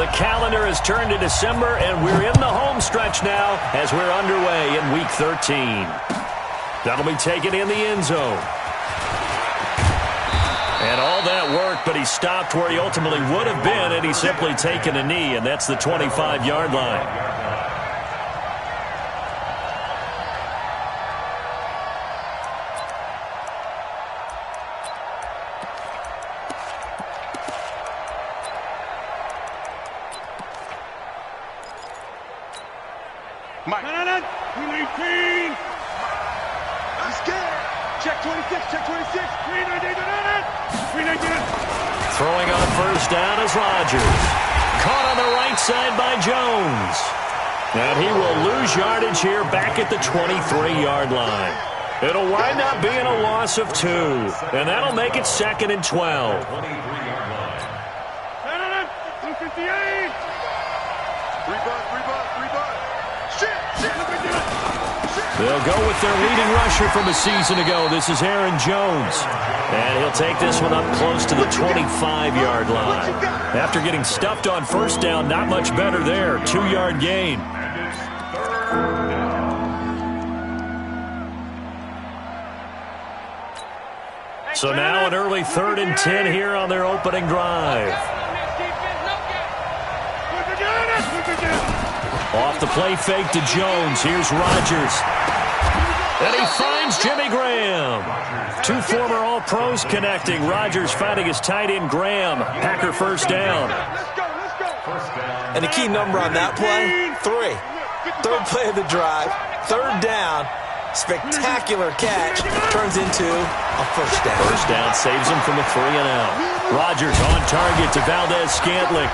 The calendar has turned to December, and we're in the home stretch now as we're underway in Week 13. That'll be taken in the end zone. And all that work, but he stopped where he ultimately would have been, and he's simply taken a knee, and that's the 25-yard line. Mike. 319. I'm scared. Check 26. Check 26. 319. Throwing on first down is Rodgers. Caught on the right side by Jones. And he will lose yardage here back at the 23-yard line. It'll wind up being a loss of 2. And that'll make it 2nd and 12. 258. They'll go with their leading rusher from a season ago. This is Aaron Jones. And he'll take this one up close to the 25-yard line. After getting stuffed on first down, not much better there. 2-yard gain. So now an early 3rd and 10 here on their opening drive. Off the play fake to Jones. Here's Rodgers. And he finds Jimmy Graham. 2 former All-Pros connecting. Rodgers finding his tight end Graham. Packer first down. And the key number on that play, 3. 3rd play of the drive. 3rd down. Spectacular catch. Turns into a first down. First down saves him from a 3-and-out. Rodgers on target to Valdez-Scantling.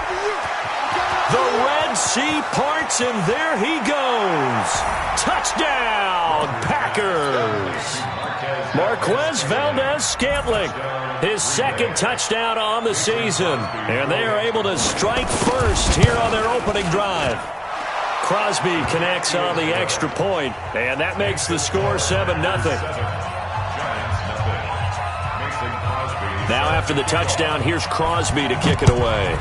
The Red Sea parts, and there he goes. Touchdown, Packers. Marquez Valdez-Scantling, his 2nd touchdown on the season. And they are able to strike first here on their opening drive. Crosby connects on the extra point, and that makes the score 7-0. Now after the touchdown, here's Crosby to kick it away.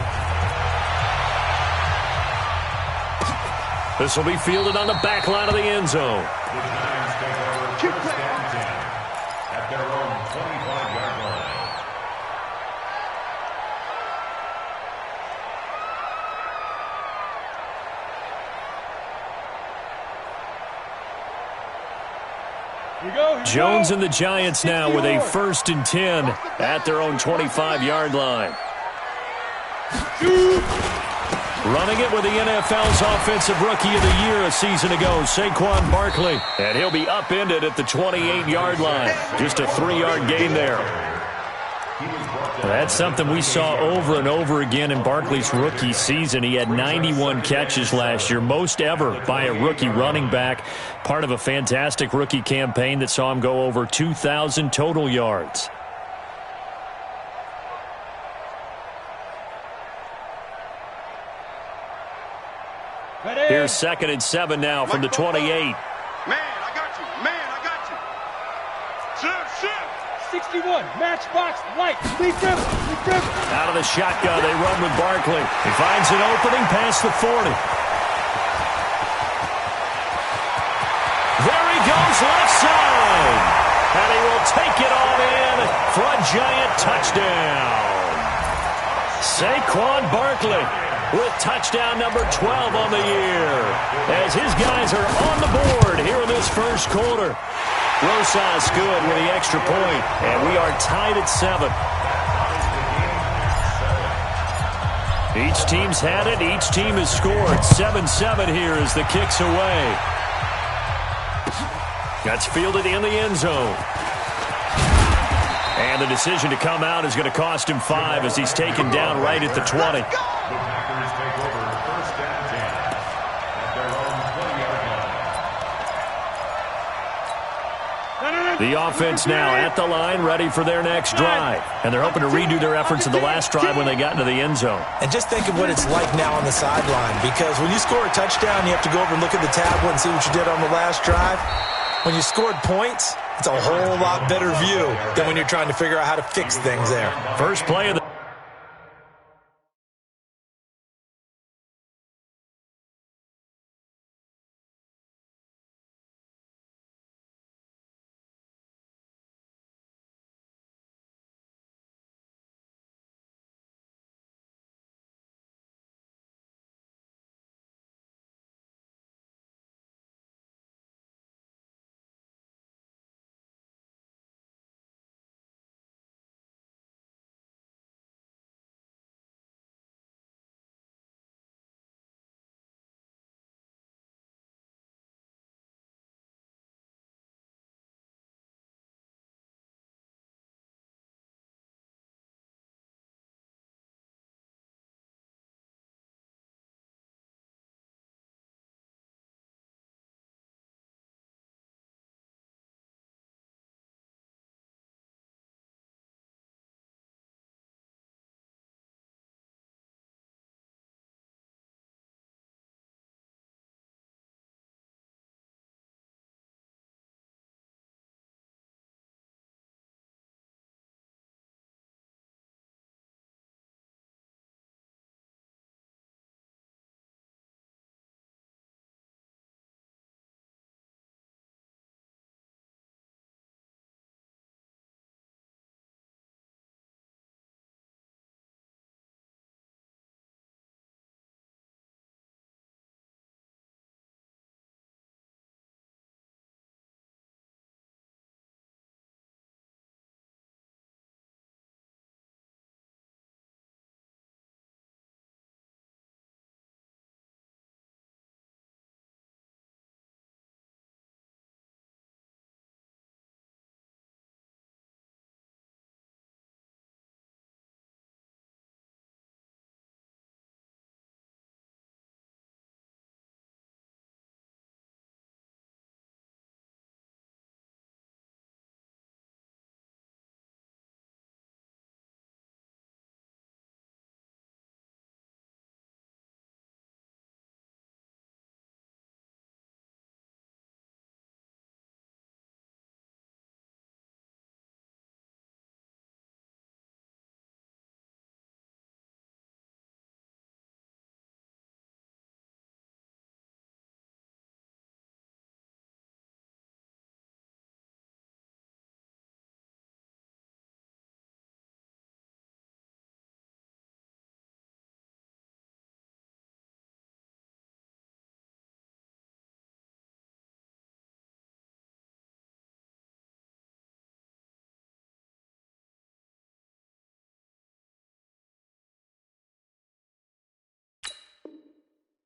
This will be fielded on the back line of the end zone. At their own 25-yard line. Jones and the Giants now with a 1st and 10 at their own 25-yard line. Running it with the NFL's Offensive Rookie of the Year a season ago, Saquon Barkley. And he'll be upended at the 28-yard line. Just a 3-yard gain there. That's something we saw over and over again in Barkley's rookie season. He had 91 catches last year, most ever by a rookie running back. Part of a fantastic rookie campaign that saw him go over 2,000 total yards. Here's 2nd and 7 now from the 28. Man, I got you. Man, I got you. Shift. 61, matchbox, light. Lead them. Out of the shotgun, they run with Barkley. He finds an opening past the 40. There he goes, left side. And he will take it on in for a Giant touchdown. Saquon Barkley with touchdown number 12 on the year, as his guys are on the board here in this first quarter. Rosas good with the extra point, and we are tied at 7. Each team's had it. Each team has scored. 7-7 here as the kick's away. That's fielded in the end zone. And the decision to come out is going to cost him 5 as he's taken down right at the 20. The offense now at the line, ready for their next drive. And they're hoping to redo their efforts in the last drive when they got into the end zone. And just think of what it's like now on the sideline, because when you score a touchdown, you have to go over and look at the tablet and see what you did on the last drive. When you scored points, it's a whole lot better view than when you're trying to figure out how to fix things there. First play of the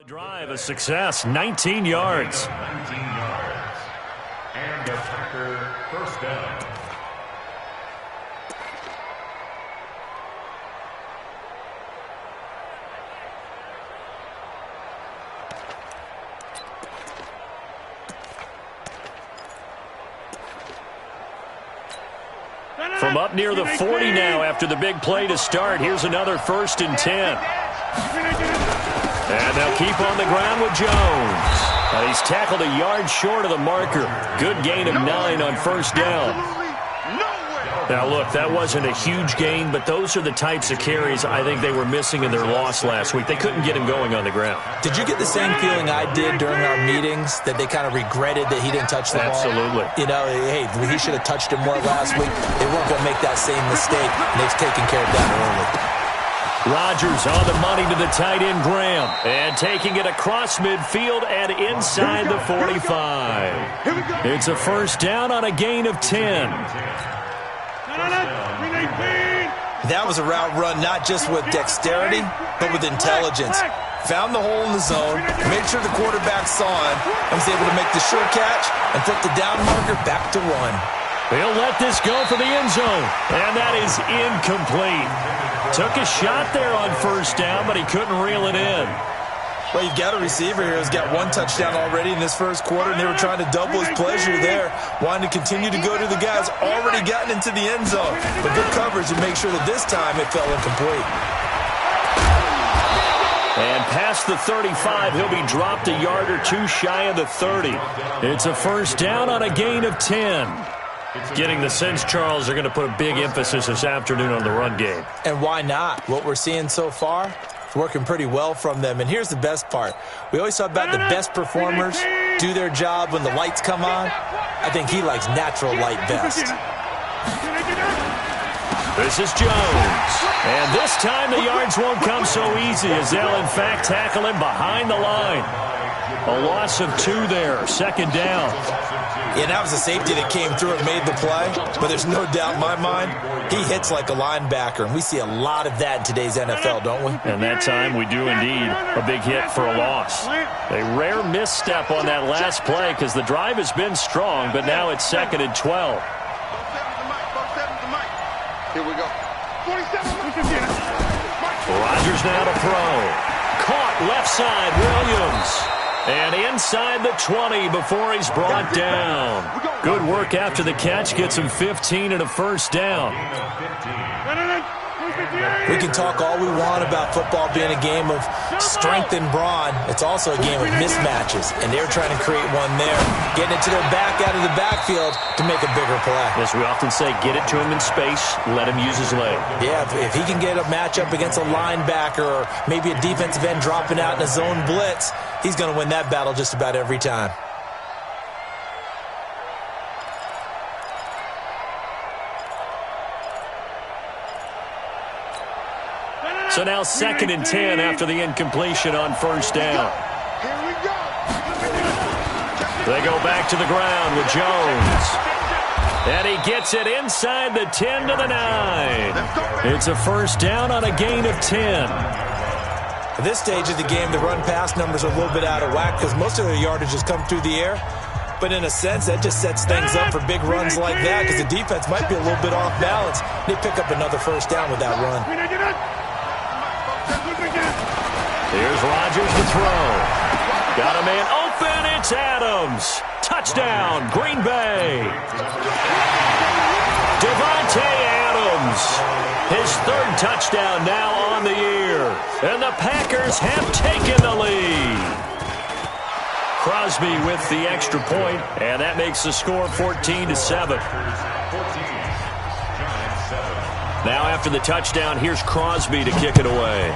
Drive, a success, 19 yards. 19 yards. And the Packer first down. From up near the 40 now after the big play to start. Here's another 1st and 10. And they'll keep on the ground with Jones. He's tackled a yard short of the marker. Good gain of 9 on 1st down. Now, look, that wasn't a huge gain, but those are the types of carries I think they were missing in their loss last week. They couldn't get him going on the ground. Did you get the same feeling I did during our meetings, that they kind of regretted that he didn't touch the ball? Absolutely. You know, hey, he should have touched him more last week. They weren't going to make that same mistake, and they've taken care of that early. Rodgers on the money to the tight end, Graham. And taking it across midfield and inside the 45. It's a 1st down on a gain of 10. That was a route run not just with dexterity, but with intelligence. Found the hole in the zone, made sure the quarterback saw him, and was able to make the sure catch and flip the down marker back to 1. He'll let this go for the end zone, and that is incomplete. Took a shot there on 1st down, but he couldn't reel it in. Well, you've got a receiver here who's got 1 touchdown already in this 1st quarter, and they were trying to double his pleasure there, wanting to continue to go to the guys already gotten into the end zone. But good coverage to make sure that this time it fell incomplete. And past the 35, he'll be dropped a yard or 2 shy of the 30. It's a 1st down on a gain of 10. Getting the sense, Charles, they're going to put a big emphasis this afternoon on the run game. And why not? What we're seeing so far, it's working pretty well from them. And here's the best part. We always talk about the best performers do their job when the lights come on. I think he likes natural light best. This is Jones. And this time the yards won't come so easy as they'll, in fact, tackle him behind the line. A loss of 2 there, 2nd down. Yeah, that was a safety that came through and made the play, but there's no doubt in my mind, he hits like a linebacker, and we see a lot of that in today's NFL, don't we? And that time we do indeed a big hit for a loss. A rare misstep on that last play because the drive has been strong, but now it's 2nd and 12. Here we go. 47. Rodgers now to throw. Caught left side, Williams. And inside the 20 before he's brought down. Good work after the catch. Gets him 15 and a 1st down. We can talk all we want about football being a game of strength and brawn. It's also a game of mismatches, and they're trying to create one there, getting it to their back out of the backfield to make a bigger play. As we often say, get it to him in space, let him use his leg. Yeah, if he can get a matchup against a linebacker or maybe a defensive end dropping out in a zone blitz, he's going to win that battle just about every time. So now 2nd and 10 after the incompletion on 1st down. They go back to the ground with Jones. And he gets it inside the 10 to the 9. It's a 1st down on a gain of 10. At this stage of the game, the run-pass numbers are a little bit out of whack because most of their yardage has come through the air. But in a sense, that just sets things up for big runs like that because the defense might be a little bit off balance. They pick up another 1st down with that run. Here's Rodgers to throw. Got a man open. It's Adams. Touchdown, Green Bay. Devontae Adams. His 3rd touchdown now on the year. And the Packers have taken the lead. Crosby with the extra point, and that makes the score 14-7. Now after the touchdown, here's Crosby to kick it away.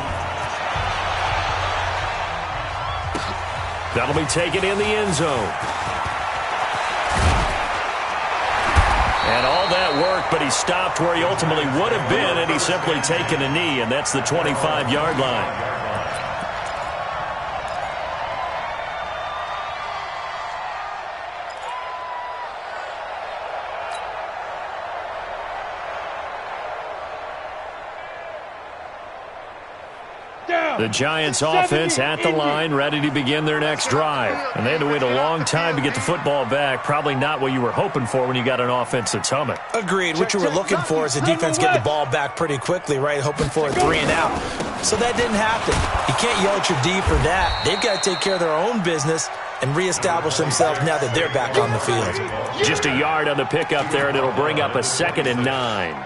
That'll be taken in the end zone. And all that work, but he stopped where he ultimately would have been, and he's simply taken a knee, and that's the 25-yard line. Down. The Giants offense at the line, ready to begin their next drive. And they had to wait a long time to get the football back. Probably not what you were hoping for when you got an offense that's humming. Agreed. What you were looking for is the defense get the ball back pretty quickly, right? Hoping for a 3 and out. So that didn't happen. You can't yell at your D for that. They've got to take care of their own business and reestablish themselves now that they're back on the field. Just a yard on the pickup there, and it'll bring up a 2nd and 9.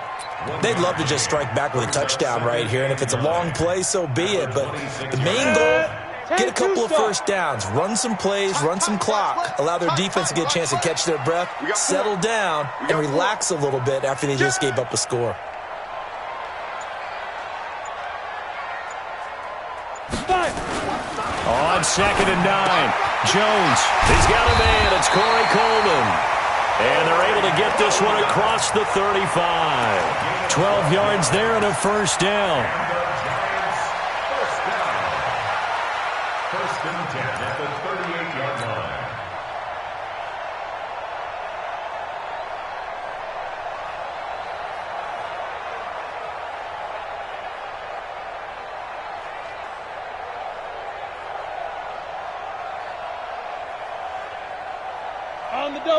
They'd love to just strike back with a touchdown right here, and if it's a long play, so be it. But the main goal, get a couple of first downs, run some plays, run some clock, allow their defense to get a chance to catch their breath, settle down, and relax a little bit after they just gave up a score. On 2nd and 9, Jones, he's got a man. It's Corey Coleman. And they're able to get this one across the 35. 12 yards there and a first down. First and 10 at the 38-yard line.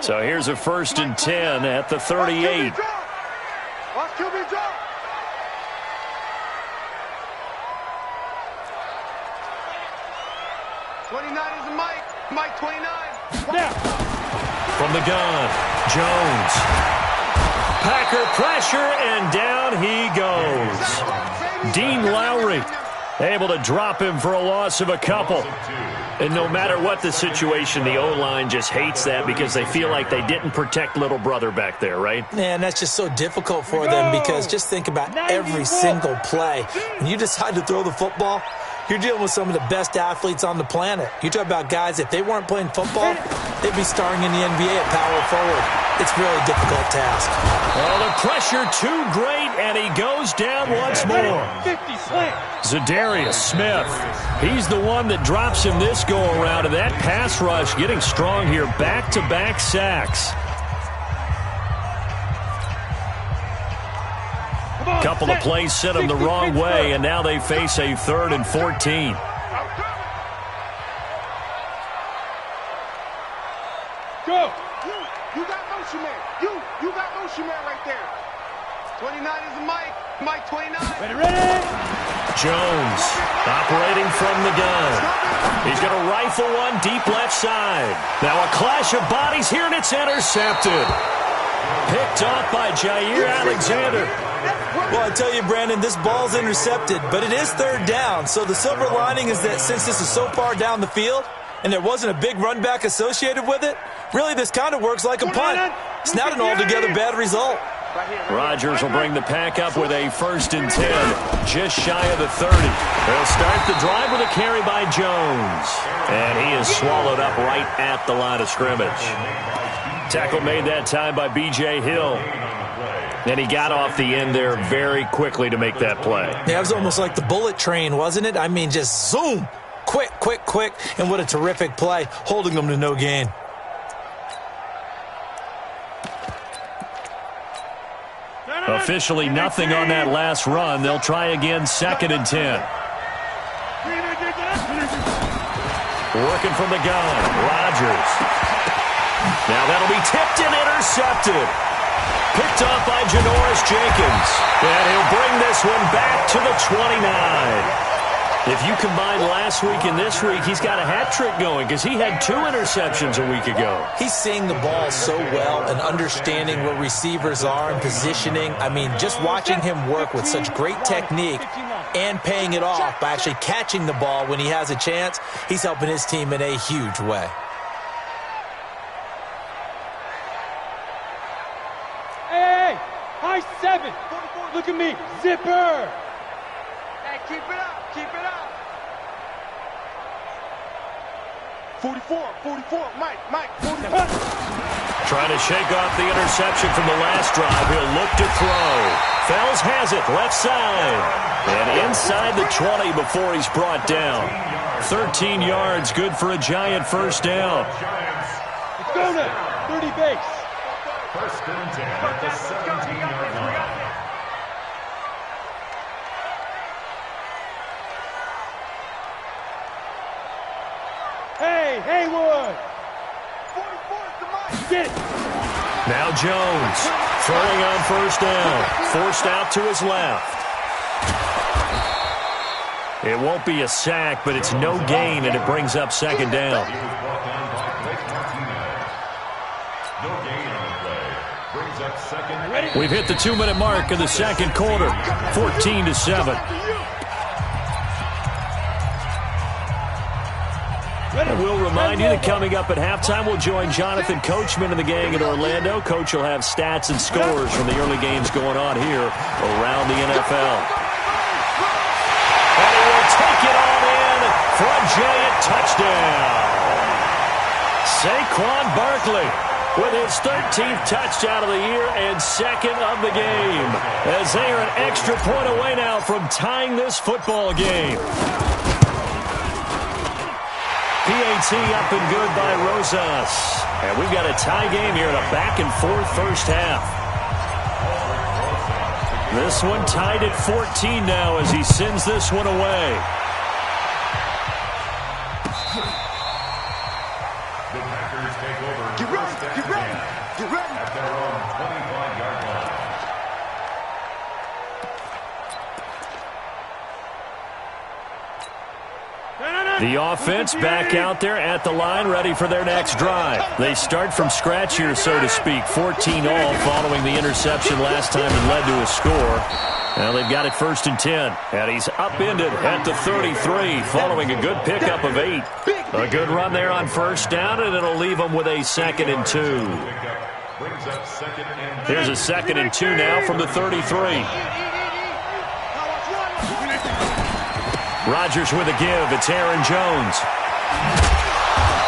So here's a 1st and 10 at the 38. Watch QB drop. '29 is Mike. Mike 29. Now. From the gun, Jones. Packer pressure, and down he goes. Dean Lowry able to drop him for a loss of a couple. And no matter what the situation, the O-line just hates that because they feel like they didn't protect little brother back there, right? Yeah, and that's just so difficult for them because just think about every single play. When you decide to throw the football, you're dealing with some of the best athletes on the planet. You talk about guys, if they weren't playing football, they'd be starring in the NBA at power forward. It's a really difficult task. Well, the pressure too great, and he goes down once more. 50 slant. Zadarius Smith, he's the one that drops him this go-around, and that pass rush getting strong here. Back-to-back sacks. Couple of plays sent them the wrong way, and now they face a 3rd and 14. Go. You got motion man. You got motion man right there. 29 is Mike. Mike 29. Ready. Jones operating from the gun. He's going to rifle one deep left side. Now a clash of bodies here, and it's intercepted. Picked off by Jair Alexander. Well, I tell you, Brandon, this ball's intercepted, but it is 3rd down. So the silver lining is that since this is so far down the field and there wasn't a big run back associated with it, really this kind of works like a punt. It's not an altogether bad result. Rodgers will bring the pack up with a 1st and 10, just shy of the 30. They'll start the drive with a carry by Jones. And he is swallowed up right at the line of scrimmage. Tackle made that time by B.J. Hill. And he got off the end there very quickly to make that play. Yeah, it was almost like the bullet train, wasn't it? I mean, just zoom. Quick, quick, quick. And what a terrific play, holding them to no gain. Officially nothing on that last run. They'll try again, 2nd and 10. Working from the gun, Rodgers. Now that'll be tipped and intercepted. Picked off by Janoris Jenkins. And he'll bring this one back to the 29. If you combine last week and this week, he's got a hat trick going because he had 2 interceptions a week ago. He's seeing the ball so well and understanding where receivers are and positioning. I mean, just watching him work with such great technique and paying it off by actually catching the ball when he has a chance, he's helping his team in a huge way. Hey, high 7. Look at me, zipper. Hey, keep it up. Keep it up. 44, Mike, 44. Trying to shake off the interception from the last drive. He'll look to throw. Fells has it, left side. And inside the 20 before he's brought down. 13 yards, good for a Giant first down. Let's go now, 30 base. 1st and 10 at the 17-yard line. Get it. Now Jones throwing on first down. Forced out to his left. It won't be a sack, but it's no gain, and it brings up second down. He was brought down by Blake Martinez. No gain on the play. Brings up second. We've hit the 2-minute mark of the second quarter. 14-7. And we'll remind you that coming up at halftime, we'll join Jonathan Coachman and the gang in Orlando. Coach will have stats and scores from the early games going on here around the NFL. And he will take it all in for a giant touchdown. Saquon Barkley with his 13th touchdown of the year and second of the game, as they are an extra point away now from tying this football game. PAT up and good by Rosas. And we've got a tie game here in a back-and-forth first half. This one tied at 14 now as he sends this one away. The Packers take over. Get ready, get ready, get ready. At their own 25-yard line. The offense back out there at the line, ready for their next drive. They start from scratch here, so to speak. 14-all following the interception last time and led to a score. Now they've got it 1st and 10. And he's upended at the 33 following a good pickup of 8. A good run there on first down, and it'll leave them with a 2nd and 2. Here's a 2nd and 2 now from the 33. Rodgers with a give. It's Aaron Jones.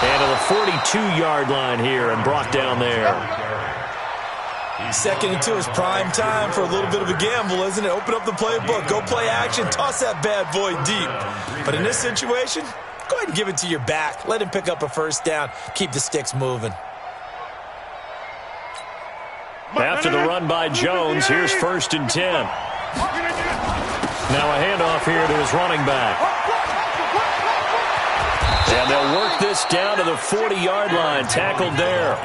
And to the 42-yard line here and brought down there. 2nd and 2 is prime time for a little bit of a gamble, isn't it? Open up the playbook. Go play action. Toss that bad boy deep. But in this situation, go ahead and give it to your back. Let him pick up a first down. Keep the sticks moving. After the run by Jones, here's 1st and 10. Now a handoff here to his running back. And they'll work this down to the 40-yard line. Tackled there.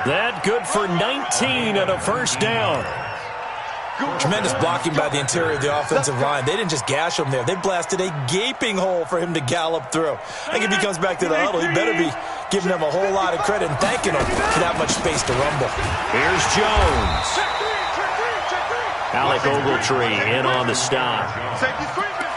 That good for 19 and a first down. Tremendous blocking by the interior of the offensive line. They didn't just gash him there. They blasted a gaping hole for him to gallop through. I think if he comes back to the huddle, he better be giving them a whole lot of credit and thanking them for that much space to rumble. Here's Jones. Alec Ogletree in on the stop.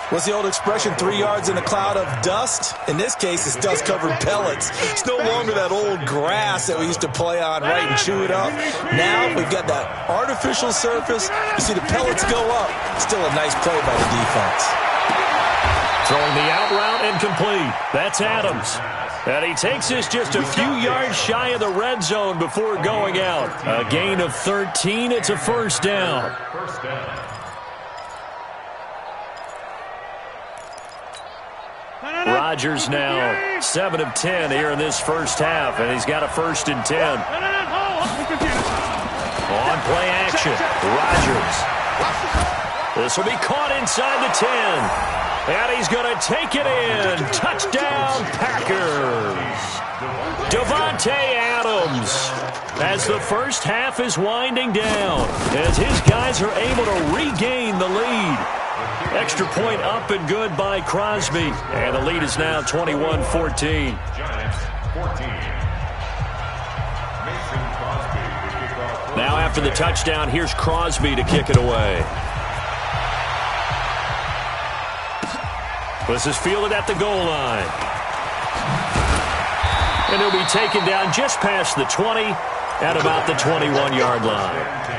What's the old expression, 3 yards in a cloud of dust? In this case, it's dust-covered pellets. It's no longer that old grass that we used to play on, right, and chew it up. Now we've got that artificial surface. You see the pellets go up. Still a nice play by the defense. Throwing the out route incomplete. That's Adams. And he takes this just a few yards shy of the red zone before going out. A gain of 13. It's a first down. Rodgers now 7 of 10 here in this first half, and he's got a 1st and 10. On play action, Rodgers. This will be caught inside the 10. And he's going to take it in. Touchdown, Packers. Davante Adams. As the first half is winding down, as his guys are able to regain the lead. Extra point up and good by Crosby. And the lead is now 21-14. Now after the touchdown, here's Crosby to kick it away. This is fielded at the goal line. And he'll be taken down just past the 20 at about the 21-yard line.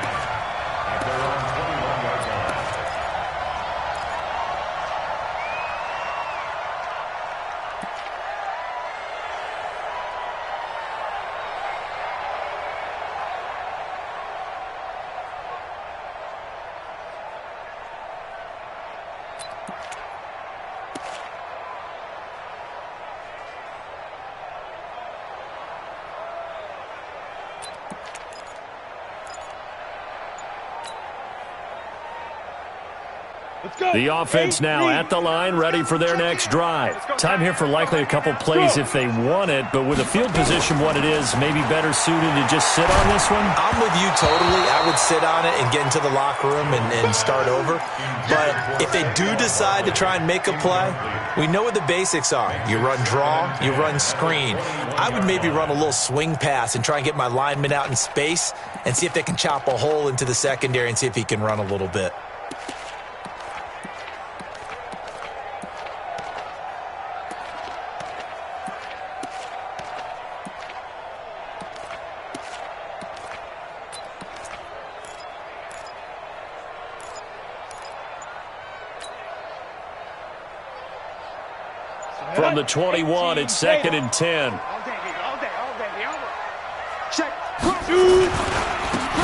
The offense now at the line, ready for their next drive. Time here for likely a couple plays if they want it, but with the field position what it is, maybe better suited to just sit on this one? I'm with you totally. I would sit on it and get into the locker room and start over. But if they do decide to try and make a play, we know what the basics are. You run draw, you run screen. I would maybe run a little swing pass and try and get my lineman out in space and see if they can chop a hole into the secondary and see if he can run a little bit. From the 21, it's 2nd and 10.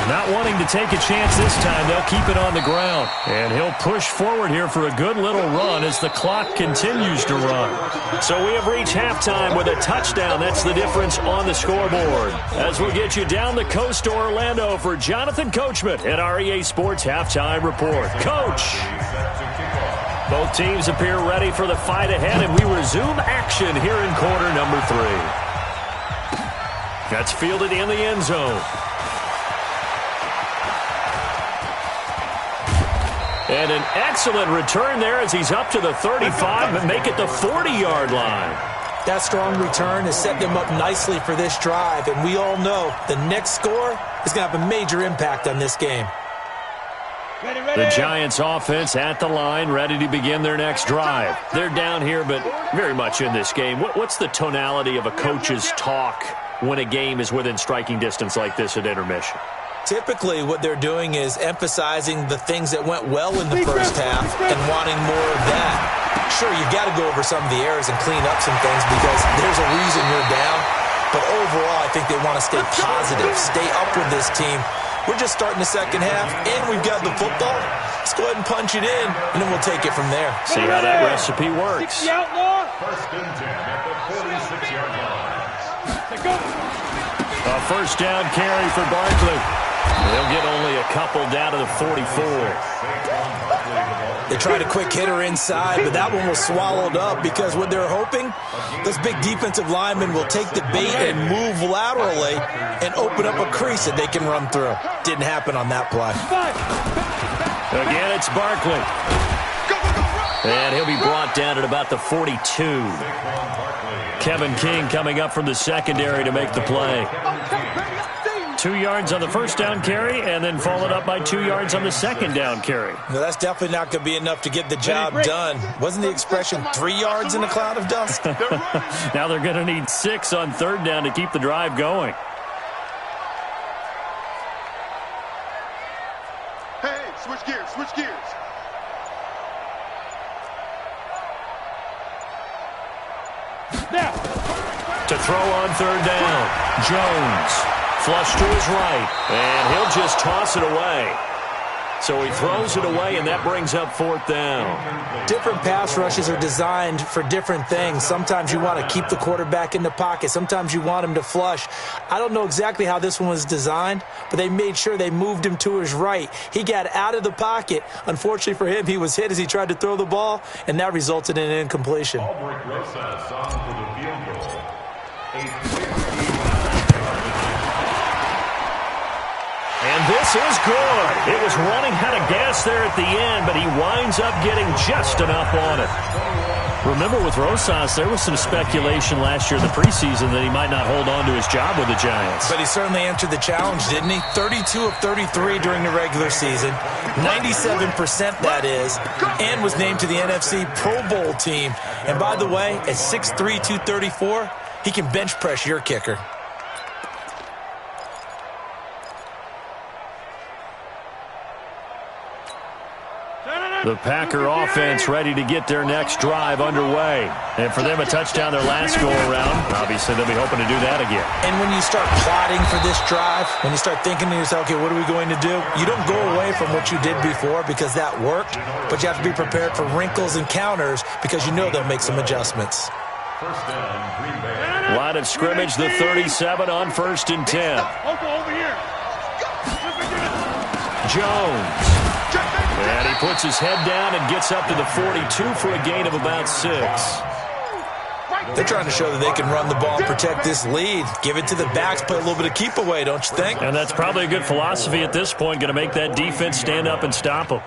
Not wanting to take a chance this time, they'll keep it on the ground. And he'll push forward here for a good little run as the clock continues to run. So we have reached halftime with a touchdown. That's the difference on the scoreboard. As we'll get you down the coast to Orlando for Jonathan Coachman at our EA Sports Halftime Report. Coach! Both teams appear ready for the fight ahead, and we resume action here in quarter number 3. That's fielded in the end zone. And an excellent return there as he's up to the 35 and make it the 40-yard line. That strong return has set them up nicely for this drive, and we all know the next score is going to have a major impact on this game. The Giants offense at the line, ready to begin their next drive. They're down here, but very much in this game. What's the tonality of a coach's talk when a game is within striking distance like this at intermission? Typically, what they're doing is emphasizing the things that went well in the first half and wanting more of that. Sure, you've got to go over some of the errors and clean up some things because there's a reason you're down. But overall, I think they want to stay positive, stay up with this team. We're just starting the second half, and we've got the football. Let's go ahead and punch it in, and then we'll take it from there. See how that recipe works. 1st and 10 at the 46-yard line. A first down carry for Barkley. They'll get only a couple down to the 44. They tried a quick hitter inside, but that one was swallowed up because what they're hoping, this big defensive lineman will take the bait and move laterally and open up a crease that they can run through. Didn't happen on that play. Again, it's Barkley. And he'll be brought down at about the 42. Kevin King coming up from the secondary to make the play. 2 yards on the first down carry and then followed up by 2 yards on the second down carry. No, that's definitely not going to be enough to get the job done. Wasn't the expression 3 yards in a cloud of dust? Now they're going to need 6 on third down to keep the drive going. Hey, switch gears, switch gears. Now. To throw on third down, Jones. Flush to his right, and he'll just toss it away. So he throws it away, and that brings up fourth down. Different pass rushes are designed for different things. Sometimes you want to keep the quarterback in the pocket. Sometimes you want him to flush. I don't know exactly how this one was designed, but they made sure they moved him to his right. He got out of the pocket. Unfortunately for him, he was hit as he tried to throw the ball, and that resulted in an incompletion. Albrecht Rosas on for the field goal. And this is good. It was running out of gas there at the end, but he winds up getting just enough on it. Remember with Rosas, there was some speculation last year in the preseason that he might not hold on to his job with the Giants. But he certainly answered the challenge, didn't he? 32 of 33 during the regular season, 97% that is, and was named to the NFC Pro Bowl team. And by the way, at 6'3", 234, he can bench press your kicker. The Packer offense ready to get their next drive underway. And for them, a touchdown their last go-around. Obviously, they'll be hoping to do that again. And when you start plotting for this drive, when you start thinking to yourself, okay, what are we going to do? You don't go away from what you did before because that worked, but you have to be prepared for wrinkles and counters because you know they'll make some adjustments. First down, Green Bay. Line of scrimmage, the 37 on 1st and 10. Over here. Jones. And he puts his head down and gets up to the 42 for a gain of about 6. They're trying to show that they can run the ball, protect this lead, give it to the backs, play a little bit of keep away, don't you think? And that's probably a good philosophy at this point, going to make that defense stand up and stop them.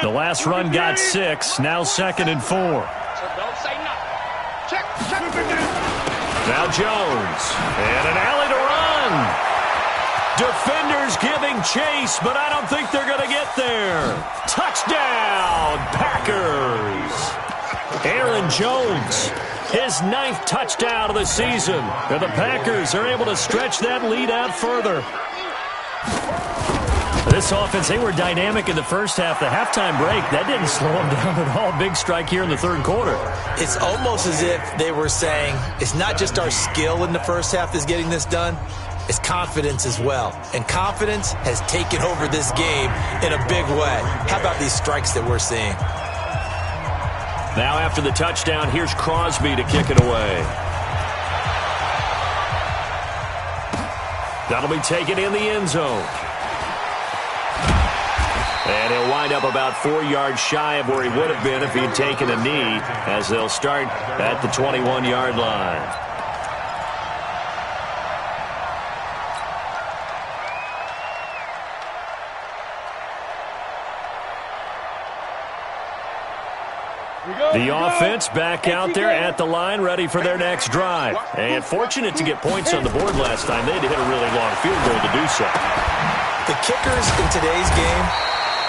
The last run got 6, now 2nd and 4. Don't say nothing. Check. Now Jones, and an alley to run. Defenders giving chase, but I don't think they're going to get there. Touchdown, Packers. Aaron Jones, his 9th touchdown of the season. And the Packers are able to stretch that lead out further. This offense, they were dynamic in the first half. The halftime break, that didn't slow them down at all. Big strike here in the third quarter. It's almost as if they were saying, it's not just our skill in the first half that's getting this done, it's confidence as well. And confidence has taken over this game in a big way. How about these strikes that we're seeing? Now after the touchdown, here's Crosby to kick it away. That'll be taken in the end zone. And he'll wind up about 4 yards shy of where he would have been if he'd taken a knee, as they'll start at the 21-yard line. The offense back out there at the line, ready for their next drive. And fortunate to get points on the board last time. They had to hit a really long field goal to do so. The kickers in today's game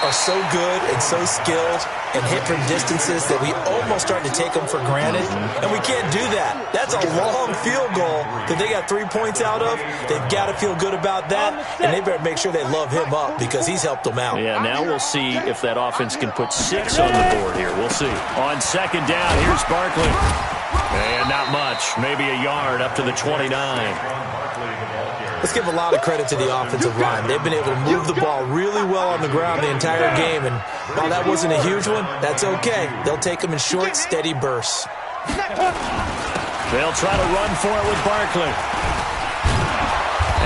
are so good and so skilled and hit from distances that we almost start to take them for granted, and we can't do that. That's a long field goal that they got 3 points out of. They've got to feel good about that, and they better make sure they love him up because he's helped them out. Yeah, now we'll see if that offense can put 6 on the board here. We'll see. On second down, here's Barkley. And not much, maybe a yard up to the 29. Let's give a lot of credit to the offensive line. They've been able to move the ball really well on the ground the entire game, and while that wasn't a huge one, that's okay. They'll take them in short, steady bursts. They'll try to run for it with Barkley.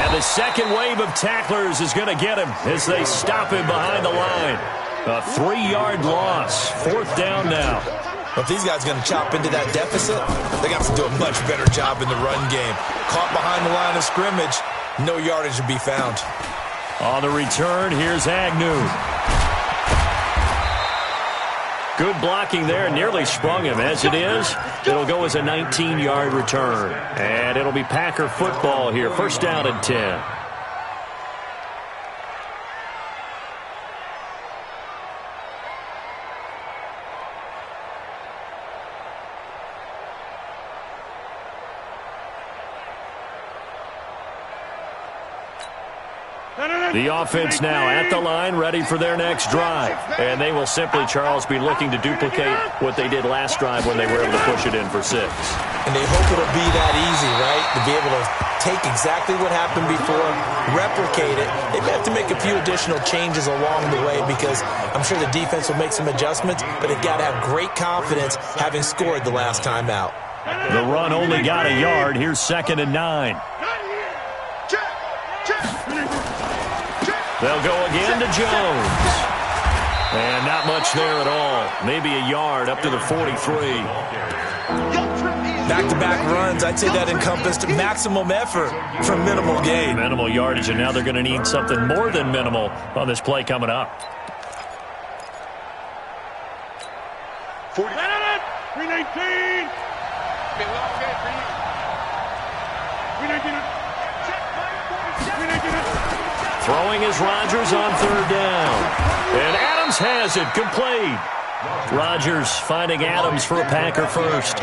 And the second wave of tacklers is going to get him as they stop him behind the line. A 3-yard loss. 4th down now. If these guys are going to chop into that deficit, they got to do a much better job in the run game. Caught behind the line of scrimmage, no yardage to be found. On the return, here's Agnew. Good blocking there, nearly sprung him. As it is, it'll go as a 19-yard return. And it'll be Packer football here. 1st down and 10. The offense now at the line, ready for their next drive. And they will simply, Charles, be looking to duplicate what they did last drive when they were able to push it in for 6. And they hope it'll be that easy, right? To be able to take exactly what happened before, replicate it. They may have to make a few additional changes along the way because I'm sure the defense will make some adjustments, but they've got to have great confidence having scored the last time out. The run only got a yard. Here's 2nd and 9. They'll go again to Jones. And not much there at all. Maybe a yard up to the 43. Back-to-back runs, I'd say that encompassed maximum effort for minimal gain. Minimal yardage, and now they're going to need something more than minimal on this play coming up. 319. Throwing is Rodgers on 3rd down. And Adams has it, complete. Rodgers finding Adams for a Packer first.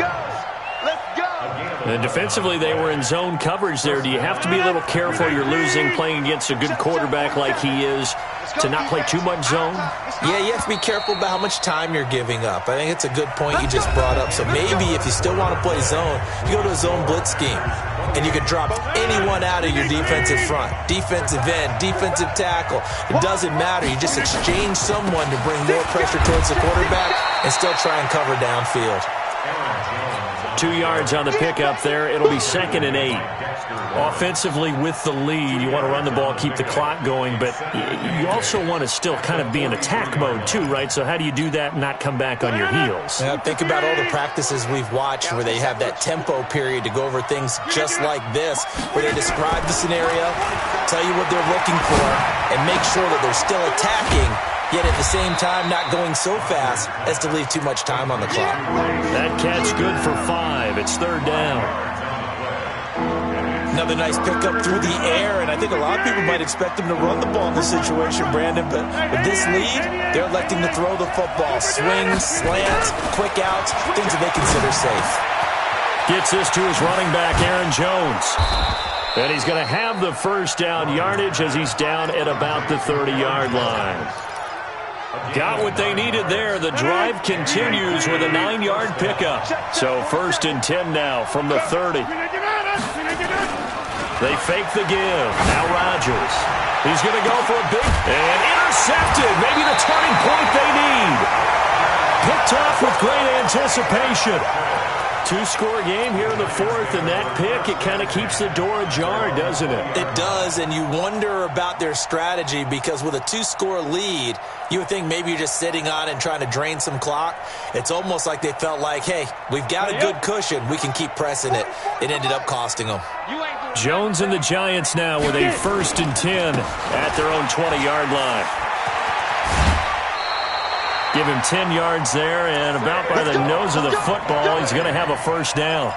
And defensively, they were in zone coverage there. Do you have to be a little careful? You're losing, playing against a good quarterback like he is. to not play too much zone? Yeah, you have to be careful about how much time you're giving up. I think it's a good point you just brought up. So maybe if you still want to play zone, you go to a zone blitz scheme. And you can drop anyone out of your defensive front. Defensive end, defensive tackle. It doesn't matter. You just exchange someone to bring more pressure towards the quarterback and still try and cover downfield. 2 yards on the pickup there. It'll be 2nd and 8. Offensively with the lead, you want to run the ball, keep the clock going, but you also want to still kind of be in attack mode too, right? So how do you do that and not come back on your heels? Yeah, think about all the practices we've watched where they have that tempo period to go over things just like this, where they describe the scenario, tell you what they're looking for, and make sure that they're still attacking, yet at the same time not going so fast as to leave too much time on the clock. That catch good for 5. It's 3rd down. Another nice pickup through the air, and I think a lot of people might expect them to run the ball in this situation, Brandon, but with this lead, they're electing to throw the football. Swings, slants, quick outs, things that they consider safe. Gets this to his running back, Aaron Jones. And he's going to have the first down yardage as he's down at about the 30-yard line. Got what they needed there. The drive continues with a 9-yard pickup. So 1st and 10 now from the 30. They fake the give. Now Rodgers. He's going to go for a big and intercepted. Maybe the turning point they need. Picked off with great anticipation. 2-score game here in the 4th, and that pick, it kind of keeps the door ajar, doesn't it? It does, and you wonder about their strategy because with a 2-score lead, you would think maybe you're just sitting on and trying to drain some clock. It's almost like they felt like, hey, we've got a good cushion. We can keep pressing it. It ended up costing them. Jones and the Giants now with a 1st and 10 at their own 20-yard line. Give him 10 yards there, and about by the nose of the football, he's going to have a first down.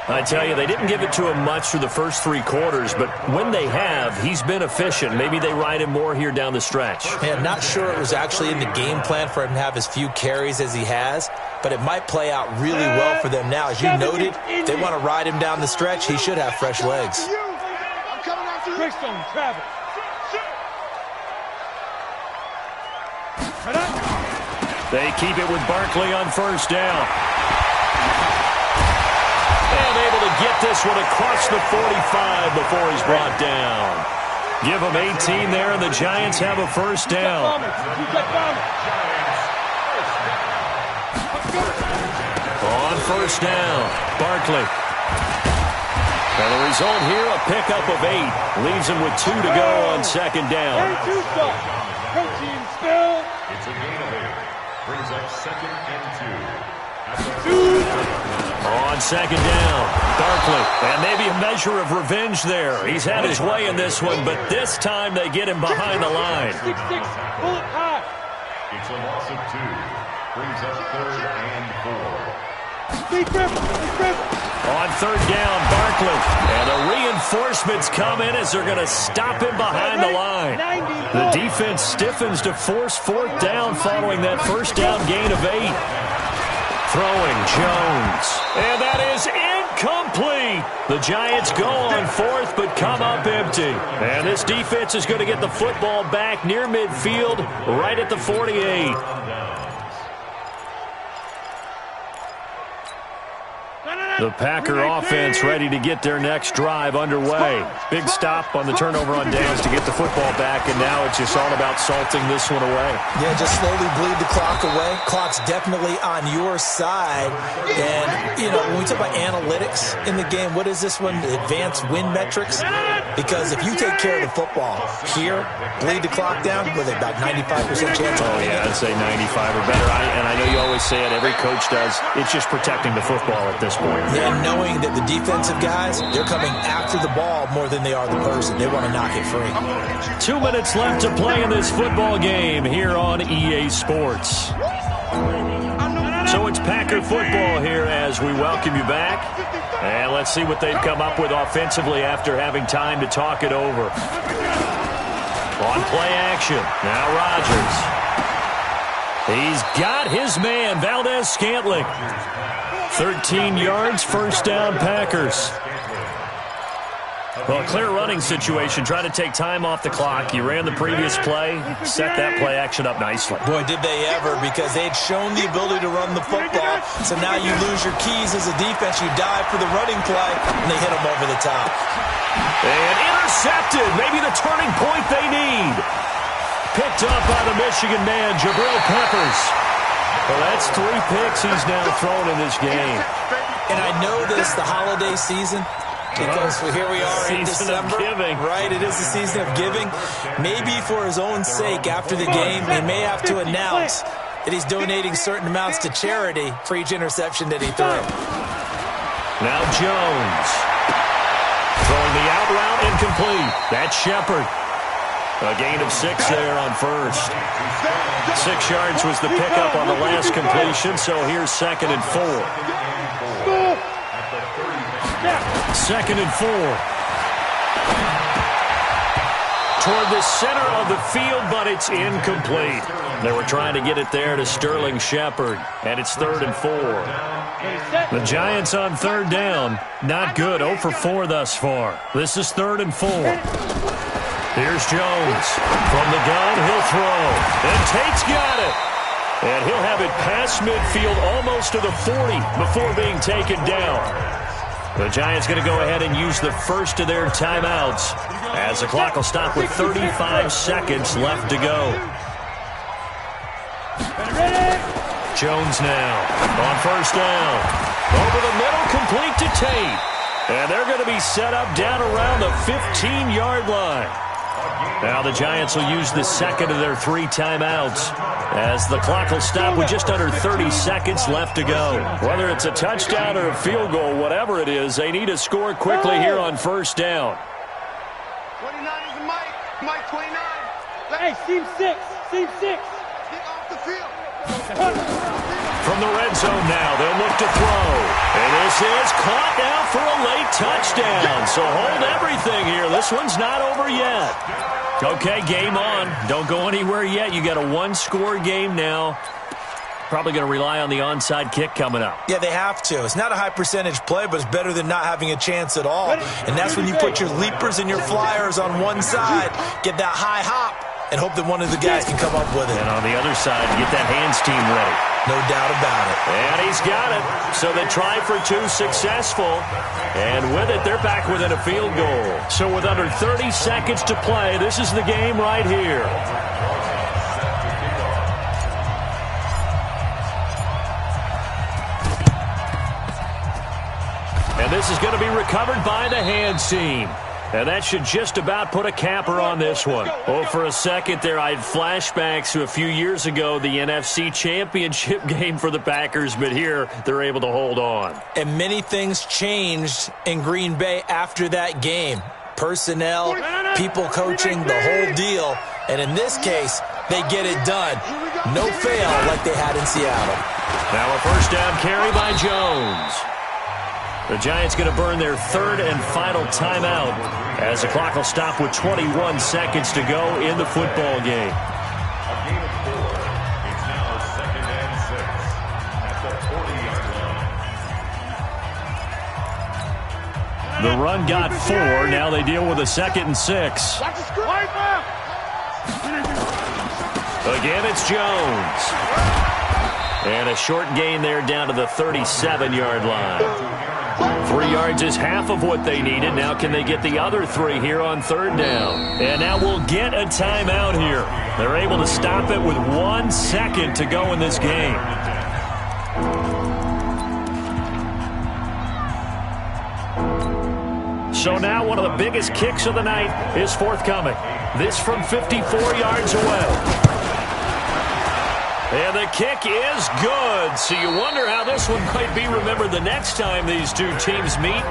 I tell you, they didn't give it to him much for the first 3 quarters, but when they have, he's been efficient. Maybe they ride him more here down the stretch. Man, not sure it was actually in the game plan for him to have as few carries as he has, but it might play out really well for them now. As you noted, if they want to ride him down the stretch, he should have fresh legs. They keep it with Barkley on first down. And able to get this one across the 45 before he's brought down. Give him 18 there, and the Giants have a first down. On first down, Barkley. And the result here, a pickup of 8. Leaves him with 2 to go on 2nd down. It's a gain of 8. Brings up 2nd and 2. On 2nd down, Barkley. And maybe a measure of revenge there. He's had his way in this one, but this time they get him behind the line. It's a loss of 2. Brings up 3rd and 4. On 3rd down, Barkley. And the reinforcements come in as they're going to stop him behind the line. The defense stiffens to force 4th down following that first down gain of 8. Throwing Jones. And that is incomplete. The Giants go on 4th but come up empty. And this defense is going to get the football back near midfield right at the 48. The Packer offense ready to get their next drive underway. Big stop on the turnover on downs to get the football back, and now it's just all about salting this one away. Yeah, just slowly bleed the clock away. Clock's definitely on your side. And, you know, when we talk about analytics in the game, what is this one? Advanced win metrics? Because if you take care of the football here, bleed the clock down, with about 95% chance of winning. Yeah, I'd say 95 or better. And I know you always say it, every coach does. It's just protecting the football at this point. And knowing that the defensive guys, they're coming after the ball more than they are the person. They want to knock it free. 2 minutes left to play in this football game here on EA Sports. So it's Packer football here as we welcome you back. And let's see what they've come up with offensively after having time to talk it over. On play action, now Rodgers. He's got his man, Valdez-Scantling. 13 yards, first down, Packers. Well, a clear running situation. Try to take time off the clock. You ran the previous play, set that play action up nicely. Boy, did they ever, because they'd shown the ability to run the football. So now you lose your keys as a defense. You dive for the running play, and they hit them over the top. And intercepted. Maybe the turning point they need. Picked up by the Michigan man, Jabril Peppers. Well, that's 3 picks he's now thrown in this game. And I know this, the holiday season, because here we are in December. Right, it is the season of giving. Maybe for his own sake, after the game, he may have to announce that he's donating certain amounts to charity for each interception that he threw. Now Jones. Throwing the out route incomplete. That's Shepard. A gain of 6 there on first. 6 yards was the pickup on the last completion, so here's 2nd and 4. 2nd and 4. Toward the center of the field, but it's incomplete. They were trying to get it there to Sterling Shepard, and it's 3rd and 4. The Giants on 3rd down. Not good. 0 for 4 thus far. This is 3rd and 4. Here's Jones. From the gun, he'll throw. And Tate's got it. And he'll have it past midfield almost to the 40 before being taken down. The Giants going to go ahead and use the first of their timeouts as the clock will stop with 35 seconds left to go. Jones now on 1st down. Over the middle, complete to Tate. And they're going to be set up down around the 15-yard line. Now the Giants will use the 2nd of their 3 timeouts as the clock will stop with just under 30 seconds left to go. Whether it's a touchdown or a field goal, whatever it is, they need to score quickly here on 1st down. 29 is a Mike. Mike 29. Hey, team 6. Team 6. Get off the field. From the red zone now, they'll look to throw. And this is caught now for a late touchdown. So hold everything here. This one's not over yet. Okay, game on. Don't go anywhere yet. You got a 1-score game now. Probably going to rely on the onside kick coming up. Yeah, they have to. It's not a high percentage play, but it's better than not having a chance at all. And that's when you put your leapers and your flyers on one side, get that high hop, and hope that one of the guys can come up with it. And on the other side, get that hands team ready. No doubt about it. And he's got it. So they try for 2 successful. And with it, they're back within a field goal. So with under 30 seconds to play, this is the game right here. And this is going to be recovered by the hands team. And that should just about put a capper on this one. Oh, for a second there, I had flashbacks to a few years ago, the NFC Championship game for the Packers, but here they're able to hold on. And many things changed in Green Bay after that game. Personnel, people coaching, the whole deal. And in this case, they get it done. No fail like they had in Seattle. Now a 1st down carry by Jones. The Giants going to burn their 3rd and final timeout as the clock will stop with 21 seconds to go in the football game. A gain of 4. It's now 2nd and 6 at the 40-yard line. The run got 4. Now they deal with a 2nd and 6. Again, it's Jones. And a short gain there down to the 37-yard line. 3 yards is half of what they needed. Now can they get the other 3 here on 3rd down? And now we'll get a timeout here. They're able to stop it with 1 second to go in this game. So now one of the biggest kicks of the night is forthcoming. This from 54 yards away. And the kick is good. So you wonder how this one might be remembered the next time these two teams meet.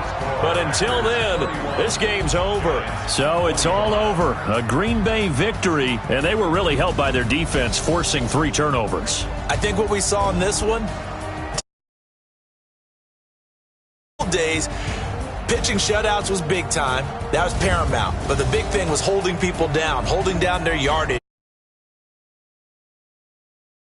But until then, this game's over. So it's all over. A Green Bay victory. And they were really helped by their defense, forcing 3 turnovers. I think what we saw in this one, days, pitching shutouts was big time. That was paramount. But the big thing was holding people down, holding down their yardage.